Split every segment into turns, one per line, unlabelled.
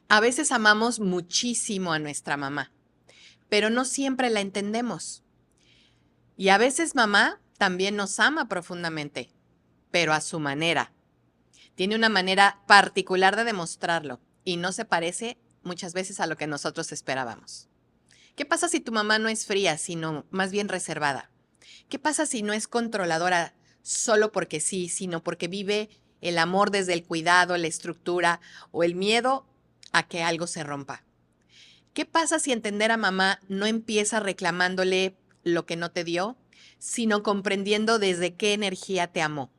A veces amamos muchísimo a nuestra mamá, pero no siempre la entendemos. Y a veces mamá también nos ama profundamente, pero a su manera. Tiene una manera particular de demostrarlo y no se parece muchas veces a lo que nosotros esperábamos. ¿Qué pasa si tu mamá no es fría, sino más bien reservada? ¿Qué pasa si no es controladora solo porque sí, sino porque vive el amor desde el cuidado, la estructura o el miedo a que algo se rompa? ¿Qué pasa si entender a mamá no empieza reclamándole lo que no te dio, sino comprendiendo desde qué energía te amó?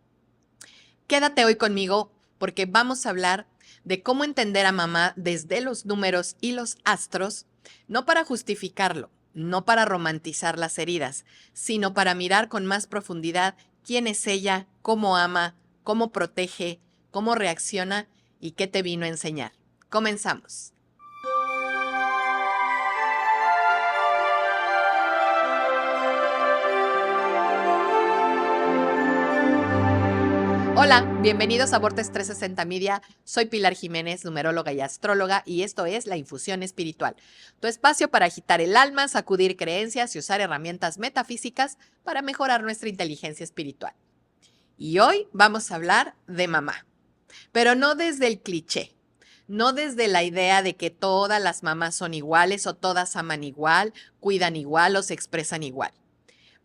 Quédate hoy conmigo porque vamos a hablar de cómo entender a mamá desde los números y los astros, no para justificarlo, no para romantizar las heridas, sino para mirar con más profundidad quién es ella, cómo ama, cómo protege, cómo reacciona y qué te vino a enseñar. Comenzamos. Hola, bienvenidos a Vortex 360 Media. Soy Pilar Jiménez, numeróloga y astróloga, y esto es La Infusión Espiritual, tu espacio para agitar el alma, sacudir creencias y usar herramientas metafísicas para mejorar nuestra inteligencia espiritual. Y hoy vamos a hablar de mamá, pero no desde el cliché, no desde la idea de que todas las mamás son iguales o todas aman igual, cuidan igual o se expresan igual.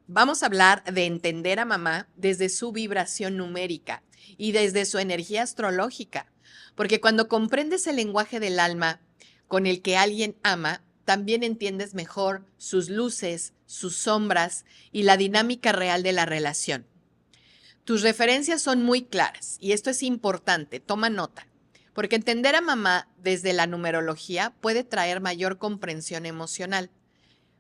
Vamos a hablar de entender a mamá desde su vibración numérica y desde su energía astrológica, porque cuando comprendes el lenguaje del alma con el que alguien ama, también entiendes mejor sus luces, sus sombras y la dinámica real de la relación. Tus referencias son muy claras y esto es importante, toma nota, porque entender a mamá desde la numerología puede traer mayor comprensión emocional,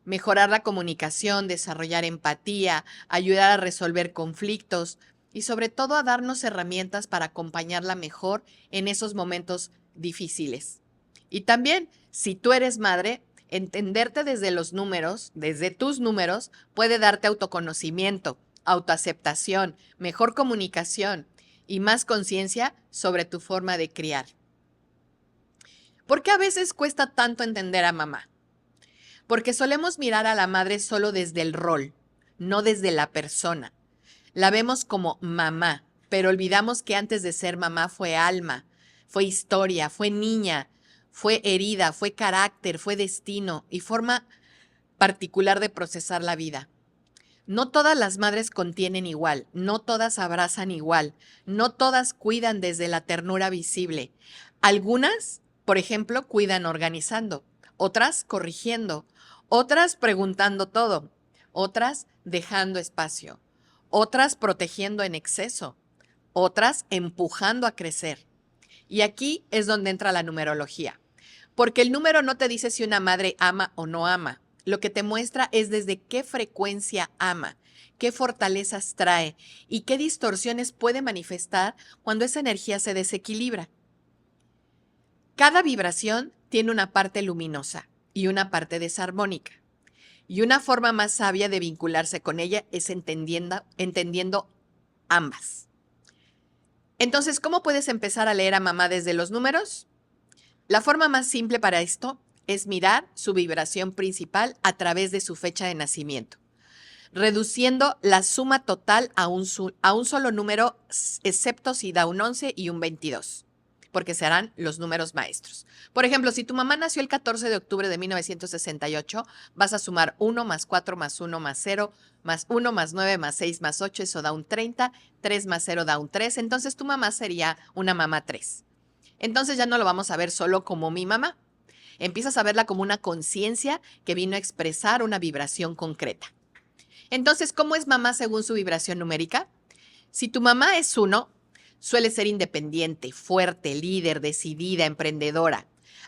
mejorar la comunicación, desarrollar empatía, ayudar a resolver conflictos y sobre todo a darnos herramientas para acompañarla mejor en esos momentos difíciles. Y también, si tú eres madre, entenderte desde los números, desde tus números, puede darte autoconocimiento, autoaceptación, mejor comunicación y más conciencia sobre tu forma de criar. ¿Por qué a veces cuesta tanto entender a mamá? Porque solemos mirar a la madre solo desde el rol, no desde la persona. La vemos como mamá, pero olvidamos que antes de ser mamá fue alma, fue historia, fue niña, fue herida, fue carácter, fue destino y forma particular de procesar la vida. No todas las madres contienen igual, no todas abrazan igual, no todas cuidan desde la ternura visible. Algunas, por ejemplo, cuidan organizando, otras corrigiendo, otras preguntando todo, otras dejando espacio, otras protegiendo en exceso, otras empujando a crecer. Y aquí es donde entra la numerología. Porque el número no te dice si una madre ama o no ama. Lo que te muestra es desde qué frecuencia ama, qué fortalezas trae y qué distorsiones puede manifestar cuando esa energía se desequilibra. Cada vibración tiene una parte luminosa y una parte desarmónica. Y una forma más sabia de vincularse con ella es entendiendo ambas. Entonces, ¿cómo puedes empezar a leer a mamá desde los números? La forma más simple para esto es mirar su vibración principal a través de su fecha de nacimiento, reduciendo la suma total a un solo número, excepto si da un 11 y un 22, porque serán los números maestros. Por ejemplo, si tu mamá nació el 14 de octubre de 1968, vas a sumar 1 más 4 más 1 más 0 más 1 más 9 más 6 más 8, eso da un 30, 3 más 0 da un 3, entonces tu mamá sería una mamá 3. Entonces ya no lo vamos a ver solo como mi mamá. Empiezas a verla como una conciencia que vino a expresar una vibración concreta. Entonces, ¿cómo es mamá según su vibración numérica? Si tu mamá es 1, suele ser independiente, fuerte, líder, decidida, emprendedora.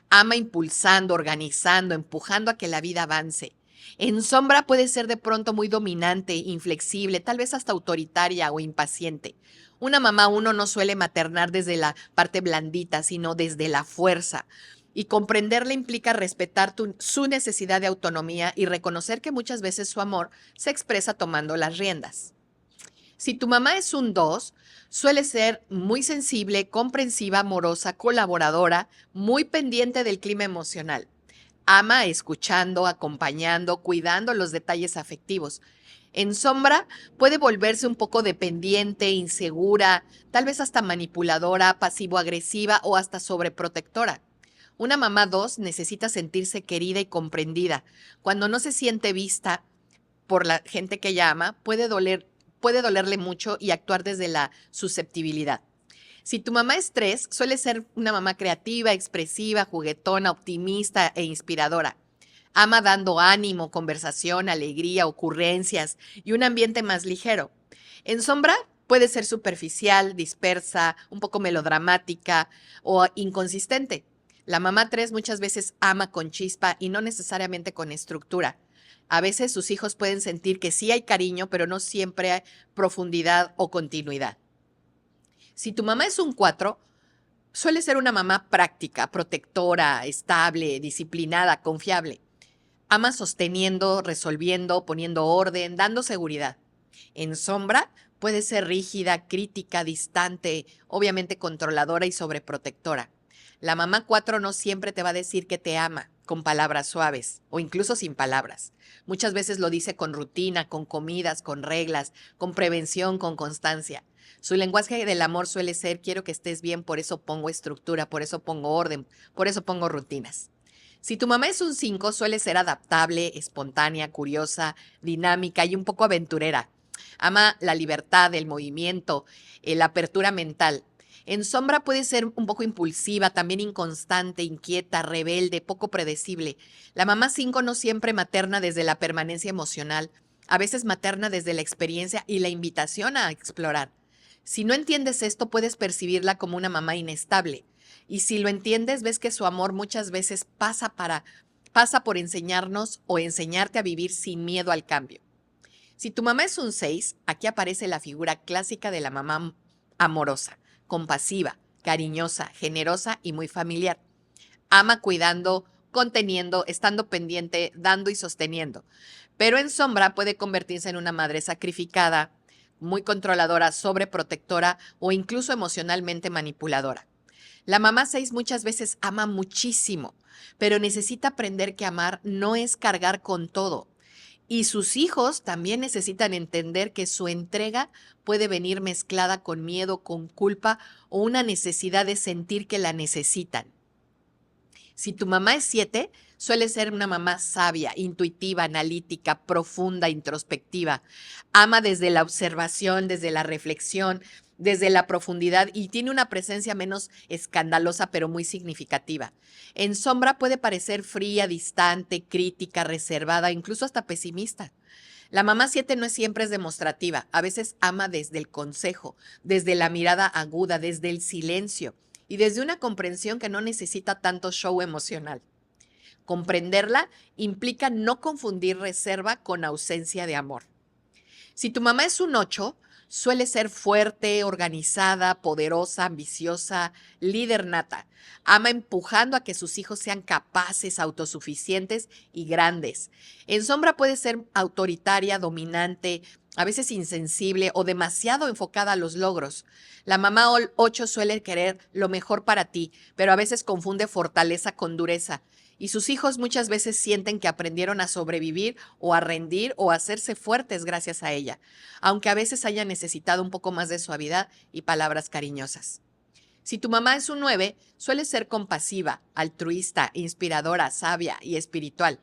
Ama impulsando, organizando, empujando a que la vida avance. En sombra puede ser de pronto muy dominante, inflexible, tal vez hasta autoritaria o impaciente. Una mamá 1 no suele maternar desde la parte blandita, sino desde la fuerza. Y comprenderla implica respetar su necesidad de autonomía y reconocer que muchas veces su amor se expresa tomando las riendas. Si tu mamá es un 2, suele ser muy sensible, comprensiva, amorosa, colaboradora, muy pendiente del clima emocional. Ama escuchando, acompañando, cuidando los detalles afectivos. En sombra puede volverse un poco dependiente, insegura, tal vez hasta manipuladora, pasivo-agresiva o hasta sobreprotectora. Una mamá 2 necesita sentirse querida y comprendida. Cuando no se siente vista por la gente que ella ama, puede dolerle mucho y actuar desde la susceptibilidad. Si tu mamá es 3, suele ser una mamá creativa, expresiva, juguetona, optimista e inspiradora. Ama dando ánimo, conversación, alegría, ocurrencias y un ambiente más ligero. En sombra puede ser superficial, dispersa, un poco melodramática o inconsistente. La mamá 3 muchas veces ama con chispa y no necesariamente con estructura. A veces sus hijos pueden sentir que sí hay cariño, pero no siempre hay profundidad o continuidad. Si tu mamá es un 4, suele ser una mamá práctica, protectora, estable, disciplinada, confiable. Ama sosteniendo, resolviendo, poniendo orden, dando seguridad. En sombra puede ser rígida, crítica, distante, obviamente controladora y sobreprotectora. La mamá 4 no siempre te va a decir que te ama con palabras suaves o incluso sin palabras. Muchas veces lo dice con rutina, con comidas, con reglas, con prevención, con constancia. Su lenguaje del amor suele ser quiero que estés bien, por eso pongo estructura, por eso pongo orden, por eso pongo rutinas. Si tu mamá es un 5, suele ser adaptable, espontánea, curiosa, dinámica y un poco aventurera. Ama la libertad, el movimiento, la apertura mental. En sombra puede ser un poco impulsiva, también inconstante, inquieta, rebelde, poco predecible. La mamá 5 no siempre materna desde la permanencia emocional, a veces materna desde la experiencia y la invitación a explorar. Si no entiendes esto, puedes percibirla como una mamá inestable. Y si lo entiendes, ves que su amor muchas veces pasa por enseñarnos o enseñarte a vivir sin miedo al cambio. Si tu mamá es un 6, aquí aparece la figura clásica de la mamá amorosa, compasiva, cariñosa, generosa y muy familiar. Ama cuidando, conteniendo, estando pendiente, dando y sosteniendo. Pero en sombra puede convertirse en una madre sacrificada, muy controladora, sobreprotectora o incluso emocionalmente manipuladora. La mamá 6 muchas veces ama muchísimo, pero necesita aprender que amar no es cargar con todo. Y sus hijos también necesitan entender que su entrega puede venir mezclada con miedo, con culpa o una necesidad de sentir que la necesitan. Si tu mamá es 7, suele ser una mamá sabia, intuitiva, analítica, profunda, introspectiva. Ama desde la observación, desde la reflexión, desde la profundidad y tiene una presencia menos escandalosa pero muy significativa. En sombra puede parecer fría, distante, crítica, reservada, incluso hasta pesimista. La mamá 7 no siempre es demostrativa, a veces ama desde el consejo, desde la mirada aguda, desde el silencio y desde una comprensión que no necesita tanto show emocional. Comprenderla implica no confundir reserva con ausencia de amor. Si tu mamá es un 8, suele ser fuerte, organizada, poderosa, ambiciosa, líder nata. Ama empujando a que sus hijos sean capaces, autosuficientes y grandes. En sombra puede ser autoritaria, dominante, a veces insensible o demasiado enfocada a los logros. La mamá 8 suele querer lo mejor para ti, pero a veces confunde fortaleza con dureza. Y sus hijos muchas veces sienten que aprendieron a sobrevivir o a rendir o a hacerse fuertes gracias a ella, aunque a veces haya necesitado un poco más de suavidad y palabras cariñosas. Si tu mamá es un 9, suele ser compasiva, altruista, inspiradora, sabia y espiritual.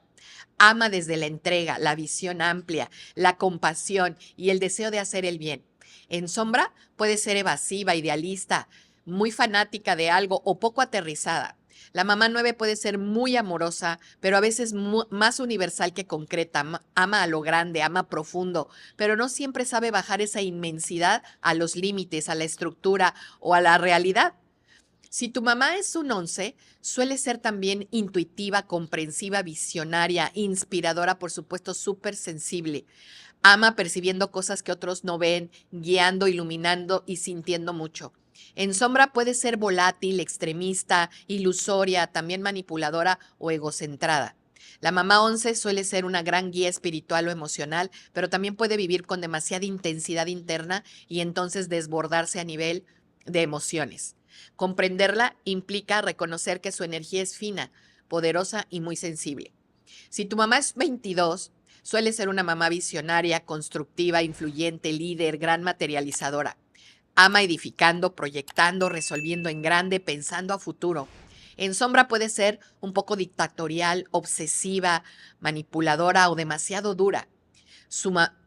Ama desde la entrega, la visión amplia, la compasión y el deseo de hacer el bien. En sombra puede ser evasiva, idealista, muy fanática de algo o poco aterrizada. La mamá 9 puede ser muy amorosa, pero a veces más universal que concreta. Ama a lo grande, ama profundo, pero no siempre sabe bajar esa inmensidad a los límites, a la estructura o a la realidad. Si tu mamá es un 11, suele ser también intuitiva, comprensiva, visionaria, inspiradora, por supuesto, súper sensible. Ama percibiendo cosas que otros no ven, guiando, iluminando y sintiendo mucho. En sombra puede ser volátil, extremista, ilusoria, también manipuladora o egocentrada. La mamá 11 suele ser una gran guía espiritual o emocional, pero también puede vivir con demasiada intensidad interna y entonces desbordarse a nivel de emociones. Comprenderla implica reconocer que su energía es fina, poderosa y muy sensible. Si tu mamá es 22, suele ser una mamá visionaria, constructiva, influyente, líder, gran materializadora. Ama edificando, proyectando, resolviendo en grande, pensando a futuro. En sombra puede ser un poco dictatorial, obsesiva, manipuladora o demasiado dura.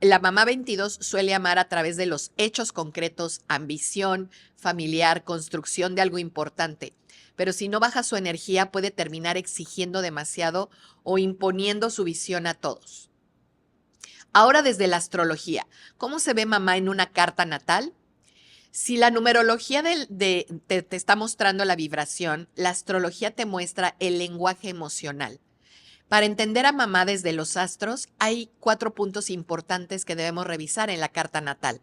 La mamá 22 suele amar a través de los hechos concretos, ambición, familiar, construcción de algo importante. Pero si no baja su energía, puede terminar exigiendo demasiado o imponiendo su visión a todos. Ahora desde la astrología, ¿cómo se ve mamá en una carta natal? Si la numerología te está mostrando la vibración, la astrología te muestra el lenguaje emocional. Para entender a mamá desde los astros, hay 4 puntos importantes que debemos revisar en la carta natal.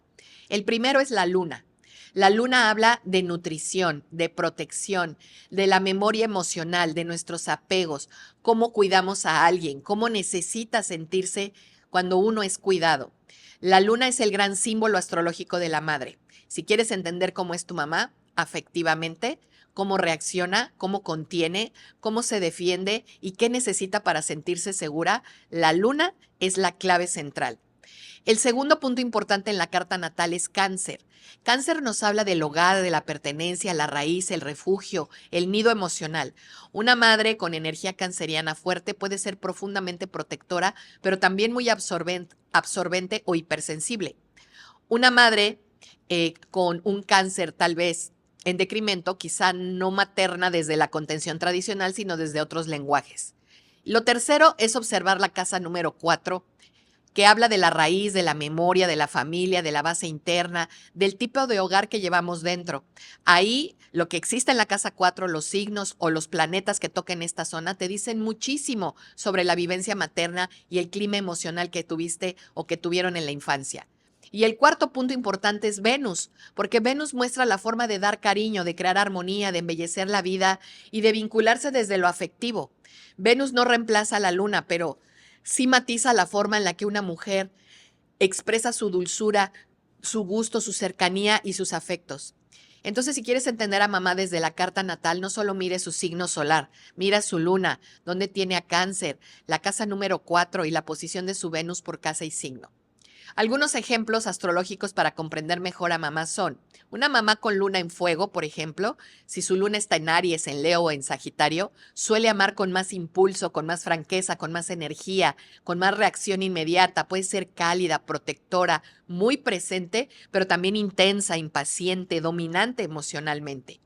El primero es la luna. La luna habla de nutrición, de protección, de la memoria emocional, de nuestros apegos, cómo cuidamos a alguien, cómo necesita sentirse cuando uno es cuidado. La luna es el gran símbolo astrológico de la madre. Si quieres entender cómo es tu mamá afectivamente, cómo reacciona, cómo contiene, cómo se defiende y qué necesita para sentirse segura, la luna es la clave central. El segundo punto importante en la carta natal es Cáncer. Cáncer nos habla del hogar, de la pertenencia, la raíz, el refugio, el nido emocional. Una madre con energía canceriana fuerte puede ser profundamente protectora, pero también muy absorbente o hipersensible. Una madre con un cáncer tal vez en decremento, quizá no materna desde la contención tradicional, sino desde otros lenguajes. Lo tercero es observar la casa número 4, que habla de la raíz, de la memoria, de la familia, de la base interna, del tipo de hogar que llevamos dentro. Ahí, lo que existe en la casa 4, los signos o los planetas que toquen esta zona, te dicen muchísimo sobre la vivencia materna y el clima emocional que tuviste o que tuvieron en la infancia. Y el cuarto punto importante es Venus, porque Venus muestra la forma de dar cariño, de crear armonía, de embellecer la vida y de vincularse desde lo afectivo. Venus no reemplaza a la luna, pero sí matiza la forma en la que una mujer expresa su dulzura, su gusto, su cercanía y sus afectos. Entonces, si quieres entender a mamá desde la carta natal, no solo mire su signo solar, mira su luna, donde tiene a Cáncer, la casa número 4 y la posición de su Venus por casa y signo. Algunos ejemplos astrológicos para comprender mejor a mamá son una mamá con luna en fuego, por ejemplo, si su luna está en Aries, en Leo o en Sagitario, suele amar con más impulso, con más franqueza, con más energía, con más reacción inmediata, puede ser cálida, protectora, muy presente, pero también intensa, impaciente, dominante emocionalmente.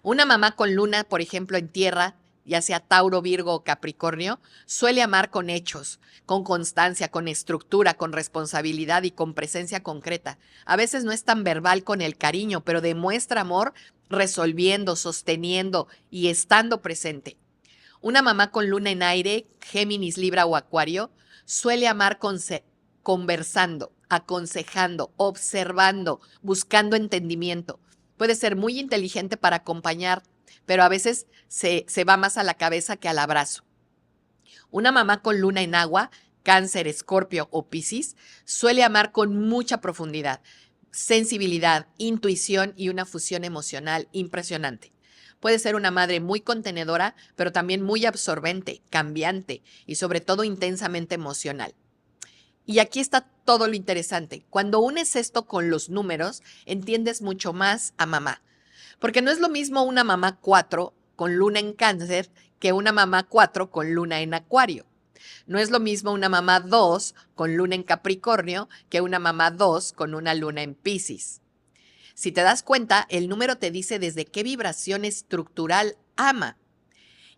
Una mamá con luna, por ejemplo, en tierra, ya sea Tauro, Virgo o Capricornio, suele amar con hechos, con constancia, con estructura, con responsabilidad y con presencia concreta. A veces no es tan verbal con el cariño, pero demuestra amor resolviendo, sosteniendo y estando presente. Una mamá con luna en aire, Géminis, Libra o Acuario, suele amar conversando, aconsejando, observando, buscando entendimiento. Puede ser muy inteligente para acompañar, pero a veces se va más a la cabeza que al abrazo. Una mamá con luna en agua, Cáncer, Escorpio o Piscis, suele amar con mucha profundidad, sensibilidad, intuición y una fusión emocional impresionante. Puede ser una madre muy contenedora, pero también muy absorbente, cambiante y sobre todo intensamente emocional. Y aquí está todo lo interesante. Cuando unes esto con los números, entiendes mucho más a mamá. Porque no es lo mismo una mamá 4 con luna en Cáncer que una mamá 4 con luna en Acuario. No es lo mismo una mamá 2 con luna en Capricornio que una mamá 2 con una luna en Piscis. Si te das cuenta, el número te dice desde qué vibración estructural ama.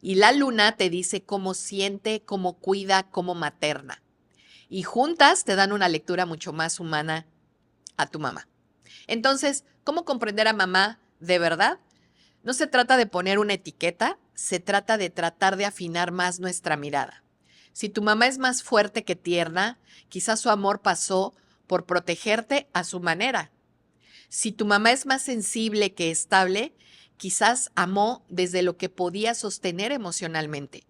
Y la luna te dice cómo siente, cómo cuida, cómo materna. Y juntas te dan una lectura mucho más humana a tu mamá. Entonces, ¿cómo comprender a mamá de verdad? No se trata de poner una etiqueta, se trata de tratar de afinar más nuestra mirada. Si tu mamá es más fuerte que tierna, quizás su amor pasó por protegerte a su manera. Si tu mamá es más sensible que estable, quizás amó desde lo que podía sostener emocionalmente.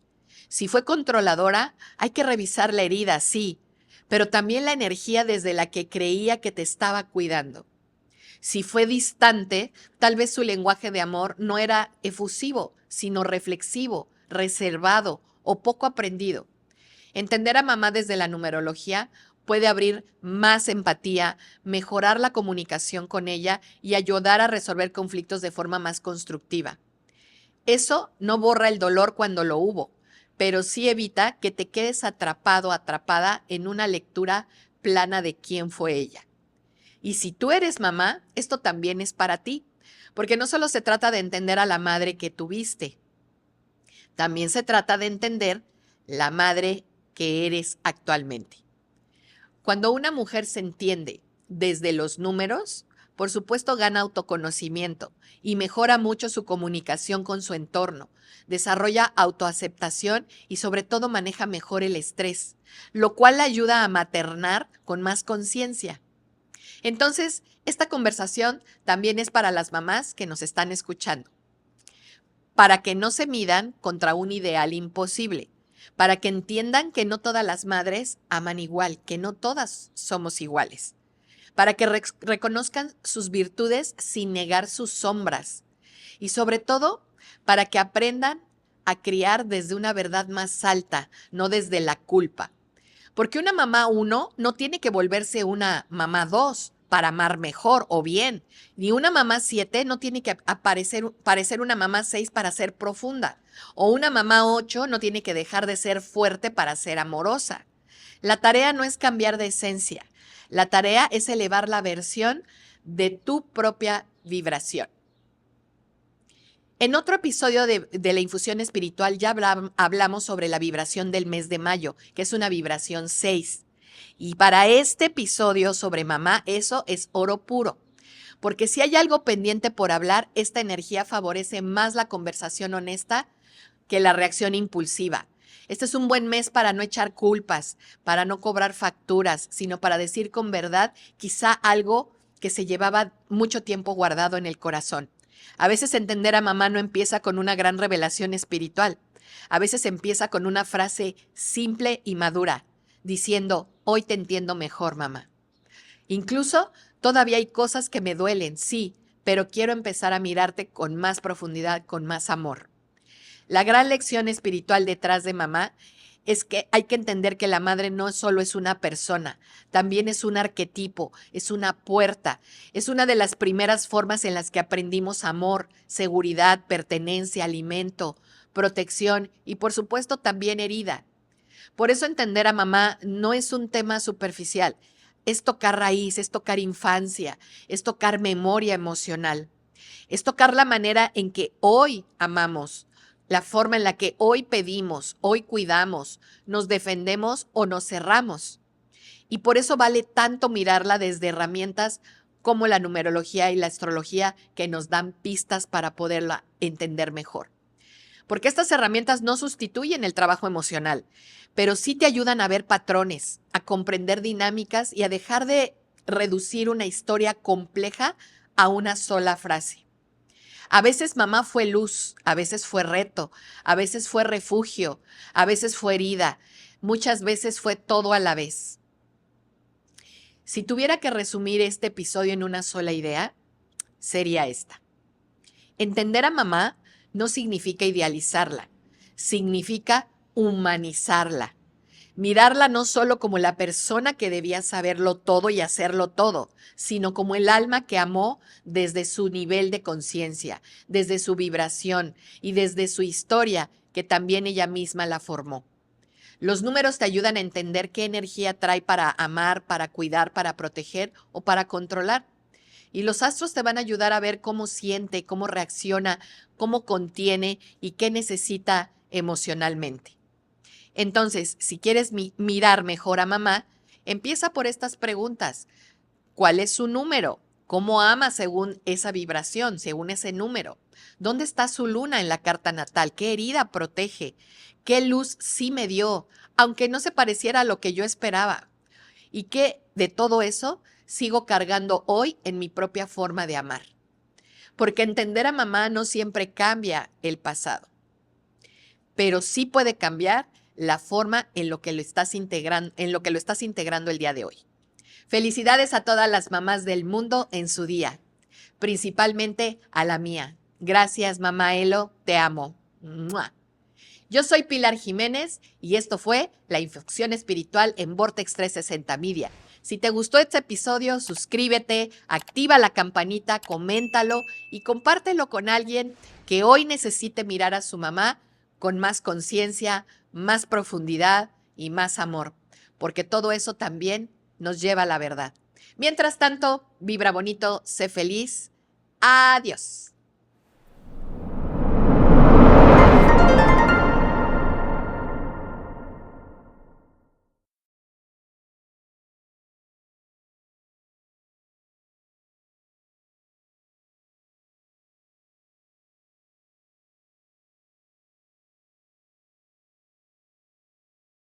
Si fue controladora, hay que revisar la herida, sí, pero también la energía desde la que creía que te estaba cuidando. Si fue distante, tal vez su lenguaje de amor no era efusivo, sino reflexivo, reservado o poco aprendido. Entender a mamá desde la numerología puede abrir más empatía, mejorar la comunicación con ella y ayudar a resolver conflictos de forma más constructiva. Eso no borra el dolor cuando lo hubo, pero sí evita que te quedes atrapado, atrapada en una lectura plana de quién fue ella. Y si tú eres mamá, esto también es para ti, porque no solo se trata de entender a la madre que tuviste, también se trata de entender la madre que eres actualmente. Cuando una mujer se entiende desde los números, por supuesto gana autoconocimiento y mejora mucho su comunicación con su entorno, desarrolla autoaceptación y sobre todo maneja mejor el estrés, lo cual la ayuda a maternar con más conciencia. Entonces, esta conversación también es para las mamás que nos están escuchando, para que no se midan contra un ideal imposible, para que entiendan que no todas las madres aman igual, que no todas somos iguales, para que reconozcan sus virtudes sin negar sus sombras y sobre todo para que aprendan a criar desde una verdad más alta, no desde la culpa. Porque una mamá 1 no tiene que volverse una mamá 2 para amar mejor o bien, ni una mamá 7 no tiene que parecer una mamá 6 para ser profunda, o una mamá 8 no tiene que dejar de ser fuerte para ser amorosa. La tarea no es cambiar de esencia, la tarea es elevar la versión de tu propia vibración. En otro episodio de la infusión espiritual ya hablamos sobre la vibración del mes de mayo, que es una vibración 6. Y para este episodio sobre mamá, eso es oro puro. Porque si hay algo pendiente por hablar, esta energía favorece más la conversación honesta que la reacción impulsiva. Este es un buen mes para no echar culpas, para no cobrar facturas, sino para decir con verdad quizá algo que se llevaba mucho tiempo guardado en el corazón. A veces entender a mamá no empieza con una gran revelación espiritual. A veces empieza con una frase simple y madura, diciendo, hoy te entiendo mejor, mamá. Incluso todavía hay cosas que me duelen, sí, pero quiero empezar a mirarte con más profundidad, con más amor. La gran lección espiritual detrás de mamá es que hay que entender que la madre no solo es una persona, también es un arquetipo, es una puerta, es una de las primeras formas en las que aprendimos amor, seguridad, pertenencia, alimento, protección y por supuesto también herida. Por eso entender a mamá no es un tema superficial, es tocar raíz, es tocar infancia, es tocar memoria emocional, es tocar la manera en que hoy amamos, la forma en la que hoy pedimos, hoy cuidamos, nos defendemos o nos cerramos. Y por eso vale tanto mirarla desde herramientas como la numerología y la astrología que nos dan pistas para poderla entender mejor. Porque estas herramientas no sustituyen el trabajo emocional, pero sí te ayudan a ver patrones, a comprender dinámicas y a dejar de reducir una historia compleja a una sola frase. A veces mamá fue luz, a veces fue reto, a veces fue refugio, a veces fue herida, muchas veces fue todo a la vez. Si tuviera que resumir este episodio en una sola idea, sería esta. Entender a mamá no significa idealizarla, significa humanizarla. Mirarla no solo como la persona que debía saberlo todo y hacerlo todo, sino como el alma que amó desde su nivel de conciencia, desde su vibración y desde su historia, que también ella misma la formó. Los números te ayudan a entender qué energía trae para amar, para cuidar, para proteger o para controlar. Y los astros te van a ayudar a ver cómo siente, cómo reacciona, cómo contiene y qué necesita emocionalmente. Entonces, si quieres mirar mejor a mamá, empieza por estas preguntas. ¿Cuál es su número? ¿Cómo ama según esa vibración, según ese número? ¿Dónde está su luna en la carta natal? ¿Qué herida protege? ¿Qué luz sí me dio, aunque no se pareciera a lo que yo esperaba? ¿Y qué de todo eso sigo cargando hoy en mi propia forma de amar? Porque entender a mamá no siempre cambia el pasado, pero sí puede cambiar la forma en lo que lo estás integrando el día de hoy. Felicidades a todas las mamás del mundo en su día, principalmente a la mía. Gracias, mamá Elo, te amo. ¡Mua! Yo soy Pilar Jiménez y esto fue La Infusión Espiritual en Vortex 360 Media. Si te gustó este episodio, suscríbete, activa la campanita, coméntalo y compártelo con alguien que hoy necesite mirar a su mamá con más conciencia, más profundidad y más amor, porque todo eso también nos lleva a la verdad. Mientras tanto, vibra bonito, sé feliz. Adiós.